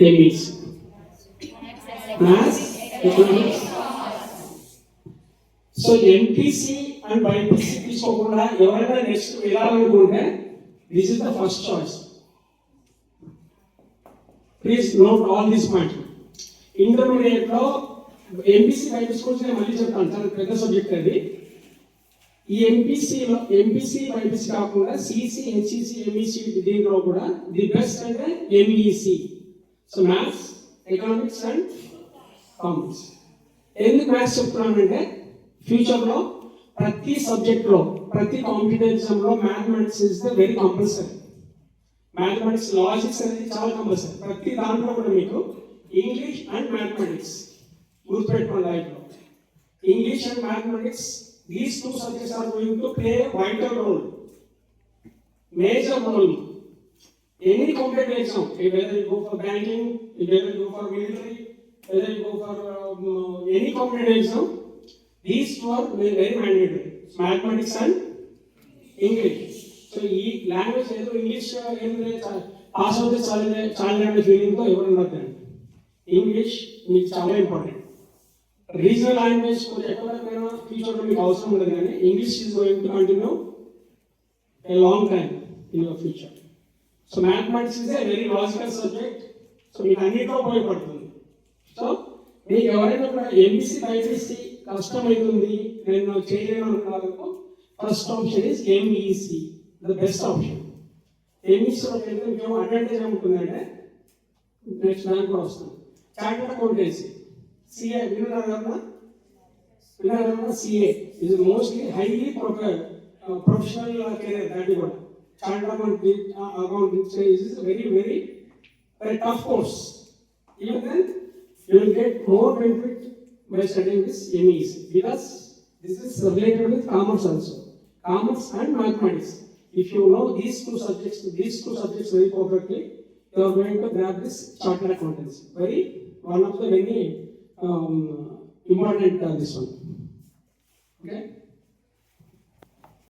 MEC. Maths, economics. So MPC and BiPC తీసుకోకుండా ఎవరైనా next వెళ్ళాలనుకుంటే this is the first choice. Please note all this point. ఇంటర్మీడియట్లో MPC BiPC గురించి నేను మళ్ళీ చెప్తాను, చాలా పెద్ద సబ్జెక్ట్ అది. ఈ ఎంపీసీ బైపీసీ కాకుండా సిసి, హెచ్ఈసి, ఎంఈసి దీంట్లో కూడా ది బెస్ట్ అంటే MEC. So maths, economics and commerce. ఎందుకు మ్యాథ్స్ చెప్తున్నానంటే ఫ్యూచర్లో ప్రతి సబ్జెక్ట్లో, ప్రతి కాంపిటేటివ్ ఎగ్జామ్లో mathematics is the very compulsory. Mathematics, logics అనేది చాలా కంపల్సరీ. ప్రతి దాంట్లో కూడా మీకు ఇంగ్లీష్ అండ్ మ్యాథమెటిక్స్ గుర్తుపెట్టుకోండి. లైఫ్లో English and mathematics, these two subjects are going to play a vital role, major role. Any competitive exam, whether you go for banking, whether you go for military, whether you go for any competitive exam, these two are very mandatory, mathematics and English. So ఈ language ఏదో English pass అవుతే చాలా ఫీలింగ్తో ఎవరు ఉండదు. English మీకు చాలా important. Regional language కొంచెం ఎక్కడైనా ఫ్యూచర్లో మీకు అవసరం ఉండదు, కానీ English is going to continue a long time in your future. So mathematics is a very logical subject. So మీకు అన్నింటిలో ఉపయోగపడుతుంది. సో మీకు ఎవరైనా కూడా ఎంపీసీ బైపీసీ కష్టమవుతుంది, నేను చేయలేను అనుకున్నందుకు first option is MEC, the best option. ఎంఈసీలో వెళ్తే మీకు అడ్వాంటేజ్ ఏముంటుందంటే నెక్స్ట్ దానికి కూడా వస్తుంది. Chartered accountancy, CA, CA is mostly highly professional career. That is what chartered accountant is very tough course. Even then, you will get more benefit by studying this MEC, because this is related with commerce also, commerce and mathematics. If you know these two subjects very perfectly, you are going to grab this chartered accountancy. One of the many important this one. Okay.